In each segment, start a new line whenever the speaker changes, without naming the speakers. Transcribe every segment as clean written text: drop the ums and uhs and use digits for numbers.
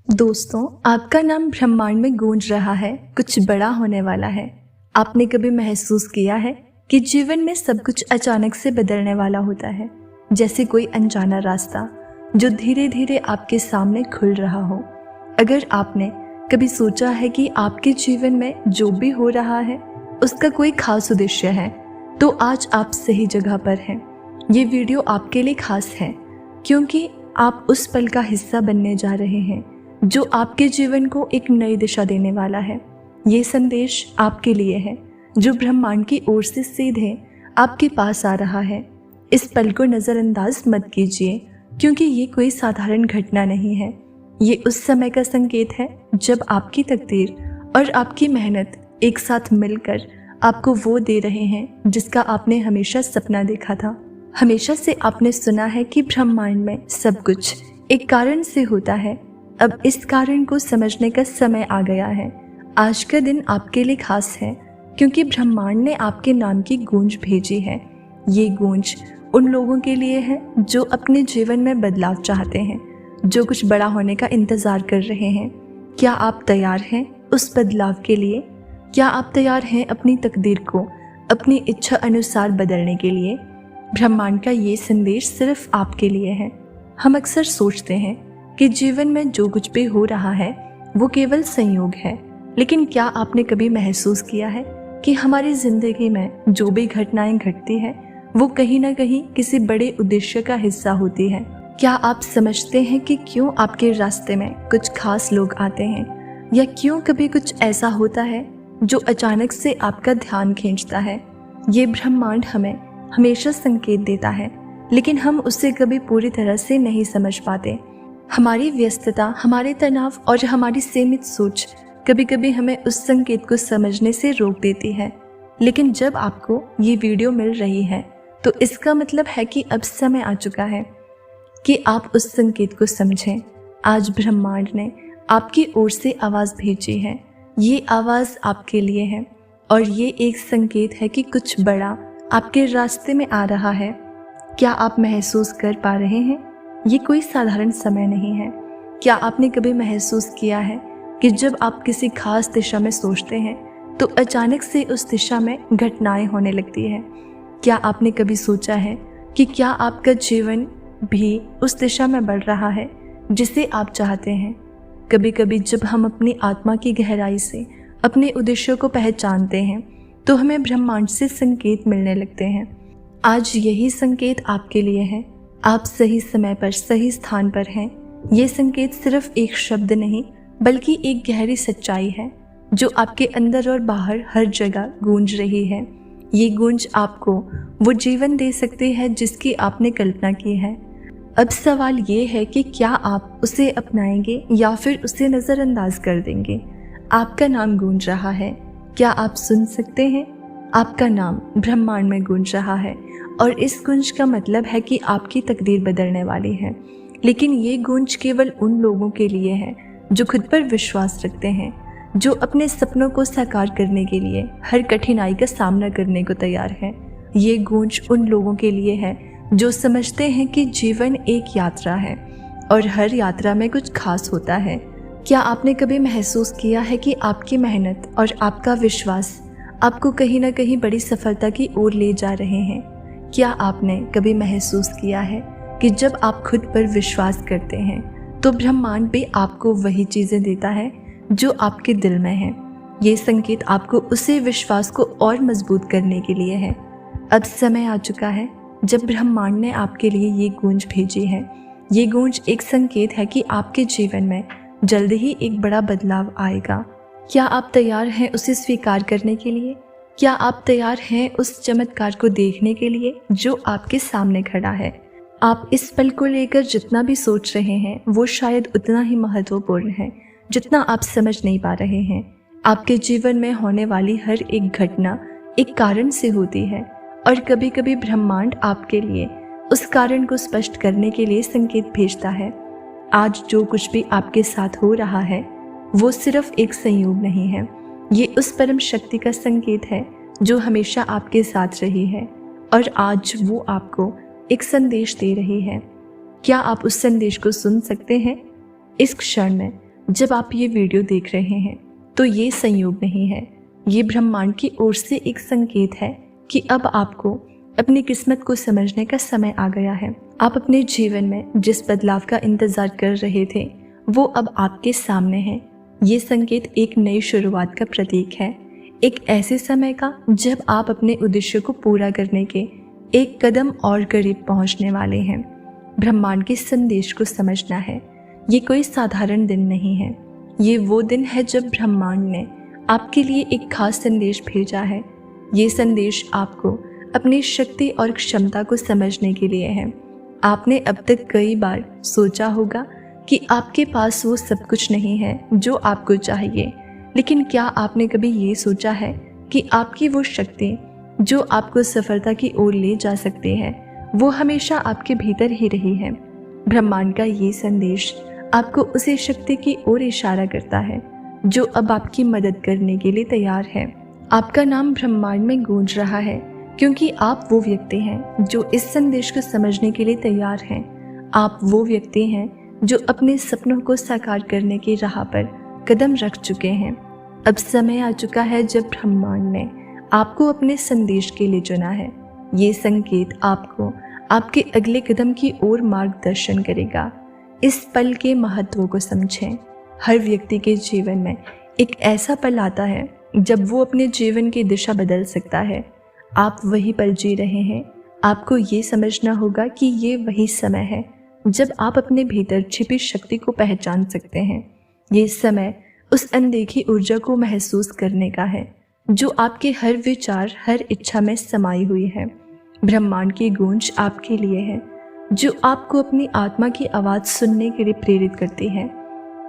दोस्तों, आपका नाम ब्रह्मांड में गूंज रहा है, कुछ बड़ा होने वाला है। आपने कभी महसूस किया है कि जीवन में सब कुछ अचानक से बदलने वाला होता है, जैसे कोई अनजाना रास्ता जो धीरे धीरे आपके सामने खुल रहा हो। अगर आपने कभी सोचा है कि आपके जीवन में जो भी हो रहा है उसका कोई खास उद्देश्य है, तो आज आप सही जगह पर हैं। ये वीडियो आपके लिए खास है क्योंकि आप उस पल का हिस्सा बनने जा रहे हैं जो आपके जीवन को एक नई दिशा देने वाला है। ये संदेश आपके लिए है जो ब्रह्मांड की ओर से सीधे आपके पास आ रहा है। इस पल को नज़रअंदाज मत कीजिए क्योंकि ये कोई साधारण घटना नहीं है। ये उस समय का संकेत है जब आपकी तकदीर और आपकी मेहनत एक साथ मिलकर आपको वो दे रहे हैं जिसका आपने हमेशा सपना देखा था। हमेशा से आपने सुना है कि ब्रह्मांड में सब कुछ एक कारण से होता है। अब इस कारण को समझने का समय आ गया है। आज का दिन आपके लिए खास है क्योंकि ब्रह्मांड ने आपके नाम की गूंज भेजी है। ये गूंज उन लोगों के लिए है जो अपने जीवन में बदलाव चाहते हैं, जो कुछ बड़ा होने का इंतज़ार कर रहे हैं। क्या आप तैयार हैं उस बदलाव के लिए? क्या आप तैयार हैं अपनी तकदीर को अपनी इच्छा अनुसार बदलने के लिए? ब्रह्मांड का ये संदेश सिर्फ आपके लिए है। हम अक्सर सोचते हैं कि जीवन में जो कुछ भी हो रहा है वो केवल संयोग है, लेकिन क्या आपने कभी महसूस किया है कि हमारी ज़िंदगी में जो भी घटनाएं घटती है वो कहीं ना कहीं किसी बड़े उद्देश्य का हिस्सा होती है? क्या आप समझते हैं कि क्यों आपके रास्ते में कुछ खास लोग आते हैं, या क्यों कभी कुछ ऐसा होता है जो अचानक से आपका ध्यान खींचता है? ये ब्रह्मांड हमें हमेशा संकेत देता है, लेकिन हम उसे कभी पूरी तरह से नहीं समझ पाते। हमारी व्यस्तता, हमारे तनाव और हमारी सीमित सोच कभी कभी हमें उस संकेत को समझने से रोक देती है। लेकिन जब आपको ये वीडियो मिल रही है तो इसका मतलब है कि अब समय आ चुका है कि आप उस संकेत को समझें। आज ब्रह्मांड ने आपकी ओर से आवाज़ भेजी है। ये आवाज़ आपके लिए है और ये एक संकेत है कि कुछ बड़ा आपके रास्ते में आ रहा है। क्या आप महसूस कर पा रहे हैं? ये कोई साधारण समय नहीं है। क्या आपने कभी महसूस किया है कि जब आप किसी खास दिशा में सोचते हैं तो अचानक से उस दिशा में घटनाएं होने लगती हैं? क्या आपने कभी सोचा है कि क्या आपका जीवन भी उस दिशा में बढ़ रहा है जिसे आप चाहते हैं? कभी कभी जब हम अपनी आत्मा की गहराई से अपने उद्देश्यों को पहचानते हैं तो हमें ब्रह्मांड से संकेत मिलने लगते हैं। आज यही संकेत आपके लिए है। आप सही समय पर सही स्थान पर हैं। ये संकेत सिर्फ एक शब्द नहीं बल्कि एक गहरी सच्चाई है जो आपके अंदर और बाहर हर जगह गूंज रही है। ये गूंज आपको वो जीवन दे सकती है जिसकी आपने कल्पना की है। अब सवाल ये है कि क्या आप उसे अपनाएंगे या फिर उसे नज़रअंदाज कर देंगे। आपका नाम गूंज रहा है। क्या आप सुन सकते हैं? आपका नाम ब्रह्मांड में गूंज रहा है और इस गूंज का मतलब है कि आपकी तकदीर बदलने वाली है। लेकिन ये गूंज केवल उन लोगों के लिए है जो खुद पर विश्वास रखते हैं, जो अपने सपनों को साकार करने के लिए हर कठिनाई का सामना करने को तैयार है। ये गूंज उन लोगों के लिए है जो समझते हैं कि जीवन एक यात्रा है और हर यात्रा में कुछ खास होता है। क्या आपने कभी महसूस किया है कि आपकी मेहनत और आपका विश्वास आपको कहीं ना कहीं बड़ी सफलता की ओर ले जा रहे हैं? क्या आपने कभी महसूस किया है कि जब आप खुद पर विश्वास करते हैं तो ब्रह्मांड भी आपको वही चीज़ें देता है जो आपके दिल में है? ये संकेत आपको उसे विश्वास को और मजबूत करने के लिए है। अब समय आ चुका है जब ब्रह्मांड ने आपके लिए ये गूंज भेजी है। ये गूंज एक संकेत है कि आपके जीवन में जल्द ही एक बड़ा बदलाव आएगा। क्या आप तैयार हैं उसे स्वीकार करने के लिए? क्या आप तैयार हैं उस चमत्कार को देखने के लिए जो आपके सामने खड़ा है? आप इस पल को लेकर जितना भी सोच रहे हैं वो शायद उतना ही महत्वपूर्ण है जितना आप समझ नहीं पा रहे हैं। आपके जीवन में होने वाली हर एक घटना एक कारण से होती है और कभी कभी ब्रह्मांड आपके लिए उस कारण को स्पष्ट करने के लिए संकेत भेजता है। आज जो कुछ भी आपके साथ हो रहा है वो सिर्फ एक संयोग नहीं है। ये उस परम शक्ति का संकेत है जो हमेशा आपके साथ रही है और आज वो आपको एक संदेश दे रही है। क्या आप उस संदेश को सुन सकते हैं? इस क्षण में जब आप ये वीडियो देख रहे हैं तो ये संयोग नहीं है, ये ब्रह्मांड की ओर से एक संकेत है कि अब आपको अपनी किस्मत को समझने का समय आ गया है। आप अपने जीवन में जिस बदलाव का इंतजार कर रहे थे वो अब आपके सामने है। ये संकेत एक नई शुरुआत का प्रतीक है, एक ऐसे समय का जब आप अपने उद्देश्य को पूरा करने के एक कदम और करीब पहुंचने वाले हैं। ब्रह्मांड के संदेश को समझना है, ये कोई साधारण दिन नहीं है। ये वो दिन है जब ब्रह्मांड ने आपके लिए एक खास संदेश भेजा है। ये संदेश आपको अपनी शक्ति और क्षमता को समझने के लिए है। आपने अब तक कई बार सोचा होगा कि आपके पास वो सब कुछ नहीं है जो आपको चाहिए, लेकिन क्या आपने कभी ये सोचा है कि आपकी वो शक्ति जो आपको सफलता की ओर ले जा सकती है वो हमेशा आपके भीतर ही रही है। ब्रह्मांड का ये संदेश आपको उसी शक्ति की ओर इशारा करता है जो अब आपकी मदद करने के लिए तैयार है। आपका नाम ब्रह्मांड में गूंज रहा है क्योंकि आप वो व्यक्ति हैं जो इस संदेश को समझने के लिए तैयार हैं। आप वो व्यक्ति हैं जो अपने सपनों को साकार करने की राह पर कदम रख चुके हैं। अब समय आ चुका है जब ब्रह्मांड ने आपको अपने संदेश के लिए चुना है। ये संकेत आपको आपके अगले कदम की ओर मार्गदर्शन करेगा। इस पल के महत्व को समझें। हर व्यक्ति के जीवन में एक ऐसा पल आता है जब वो अपने जीवन की दिशा बदल सकता है। आप वही पल जी रहे हैं। आपको ये समझना होगा कि ये वही समय है जब आप अपने भीतर छिपी शक्ति को पहचान सकते हैं। ये समय उस अनदेखी ऊर्जा को महसूस करने का है जो आपके हर विचार, हर इच्छा में समाई हुई है। ब्रह्मांड की गूंज आपके लिए है जो आपको अपनी आत्मा की आवाज़ सुनने के लिए प्रेरित करती है।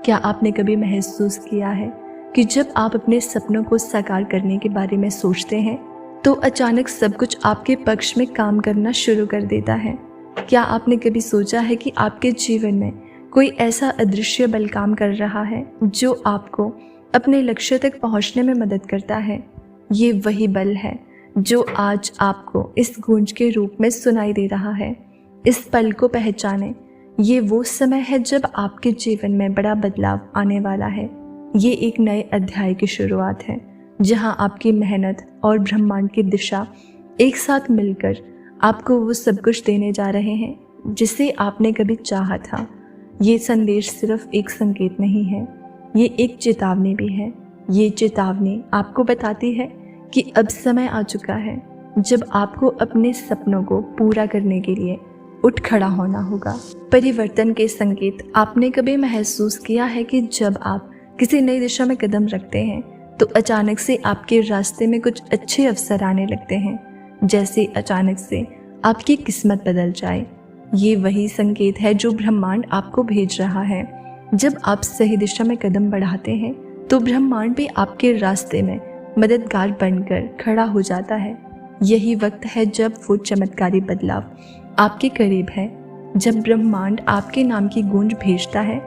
क्या आपने कभी महसूस किया है कि जब आप अपने सपनों को साकार करने के बारे में सोचते हैं तो अचानक सब कुछ आपके पक्ष में काम करना शुरू कर देता है? क्या आपने कभी सोचा है कि आपके जीवन में कोई ऐसा अदृश्य बल काम कर रहा है जो आपको अपने लक्ष्य तक पहुंचने में मदद करता है? ये वही बल है जो आज आपको इस गूंज के रूप में सुनाई दे रहा है। इस पल को पहचानें। ये वो समय है जब आपके जीवन में बड़ा बदलाव आने वाला है। ये एक नए अध्याय की शुरुआत है जहां आपकी मेहनत और ब्रह्मांड की दिशा एक साथ मिलकर आपको वो सब कुछ देने जा रहे हैं जिसे आपने कभी चाहा था। ये संदेश सिर्फ एक संकेत नहीं है, ये एक चेतावनी भी है। ये चेतावनी आपको बताती है कि अब समय आ चुका है जब आपको अपने सपनों को पूरा करने के लिए उठ खड़ा होना होगा। परिवर्तन के संकेत। आपने कभी महसूस किया है कि जब आप किसी नई दिशा में कदम रखते हैं तो अचानक से आपके रास्ते में कुछ अच्छे अवसर आने लगते हैं, जैसे अचानक से आपकी किस्मत बदल जाए। ये वही संकेत है जो ब्रह्मांड आपको भेज रहा है। जब आप सही दिशा में कदम बढ़ाते हैं तो ब्रह्मांड भी आपके रास्ते में मददगार बनकर खड़ा हो जाता है। यही वक्त है जब वो चमत्कारी बदलाव आपके करीब है। जब ब्रह्मांड आपके नाम की गूंज भेजता है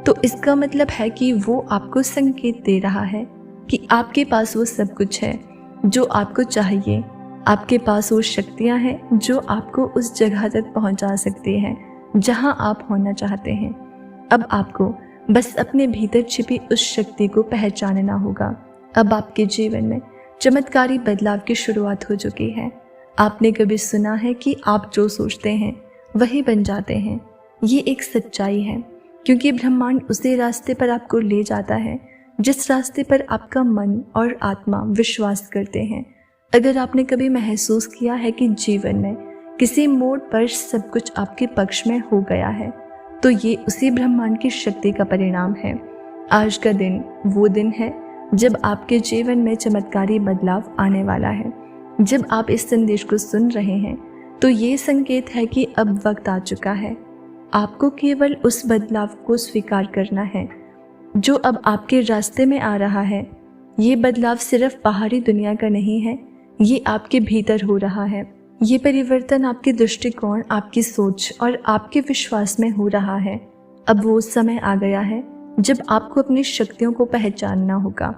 तो इसका मतलब है कि वो आपको संकेत दे रहा है कि आपके पास वो सब कुछ है जो आपको चाहिए। आपके पास वो शक्तियाँ हैं जो आपको उस जगह तक पहुँचा सकती हैं जहाँ आप होना चाहते हैं। अब आपको बस अपने भीतर छिपी उस शक्ति को पहचानना होगा। अब आपके जीवन में चमत्कारी बदलाव की शुरुआत हो चुकी है। आपने कभी सुना है कि आप जो सोचते हैं वही बन जाते हैं? ये एक सच्चाई है क्योंकि ब्रह्मांड उसी रास्ते पर आपको ले जाता है जिस रास्ते पर आपका मन और आत्मा विश्वास करते हैं। अगर आपने कभी महसूस किया है कि जीवन में किसी मोड़ पर सब कुछ आपके पक्ष में हो गया है तो ये उसी ब्रह्मांड की शक्ति का परिणाम है। आज का दिन वो दिन है जब आपके जीवन में चमत्कारी बदलाव आने वाला है। जब आप इस संदेश को सुन रहे हैं तो ये संकेत है कि अब वक्त आ चुका है। आपको केवल उस बदलाव को स्वीकार करना है जो अब आपके रास्ते में आ रहा है। ये बदलाव सिर्फ बाहरी दुनिया का नहीं है, ये आपके भीतर हो रहा है। ये परिवर्तन आपके दृष्टिकोण, आपकी सोच और आपके विश्वास में हो रहा है। अब वो समय आ गया है जब आपको अपनी शक्तियों को पहचानना होगा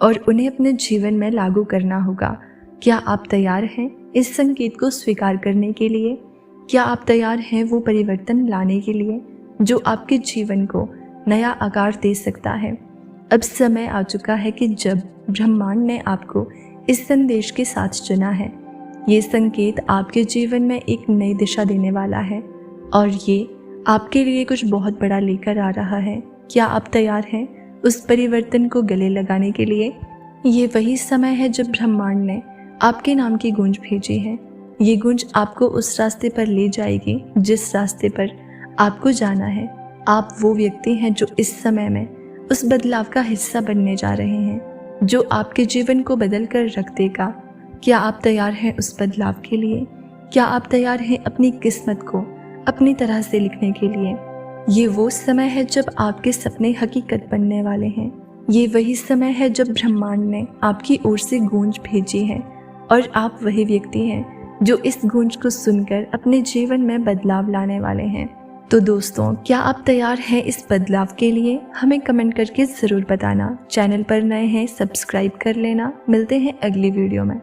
और उन्हें अपने जीवन में लागू करना होगा। क्या आप तैयार हैं इस संकेत को स्वीकार करने के लिए? क्या आप तैयार हैं वो परिवर्तन लाने के लिए जो आपके जीवन को नया आकार दे सकता है। अब समय आ चुका है कि जब ब्रह्मांड ने आपको इस संदेश के साथ चुना है। ये संकेत आपके जीवन में एक नई दिशा देने वाला है और ये आपके लिए कुछ बहुत बड़ा लेकर आ रहा है। क्या आप तैयार हैं उस परिवर्तन को गले लगाने के लिए? ये वही समय है जब ब्रह्मांड ने आपके नाम की गूंज भेजी है। ये गूंज आपको उस रास्ते पर ले जाएगी जिस रास्ते पर आपको जाना है। आप वो व्यक्ति हैं जो इस समय में उस बदलाव का हिस्सा बनने जा रहे हैं जो आपके जीवन को बदल कर रख देगा। क्या आप तैयार हैं उस बदलाव के लिए? क्या आप तैयार हैं अपनी किस्मत को अपनी तरह से लिखने के लिए? ये वो समय है जब आपके सपने हकीकत बनने वाले हैं। ये वही समय है जब ब्रह्मांड ने आपकी ओर से गूंज भेजी है और आप वही व्यक्ति हैं जो इस गूंज को सुनकर अपने जीवन में बदलाव लाने वाले हैं। तो दोस्तों, क्या आप तैयार हैं इस बदलाव के लिए? हमें कमेंट करके ज़रूर बताना। चैनल पर नए हैं, सब्सक्राइब कर लेना। मिलते हैं अगली वीडियो में।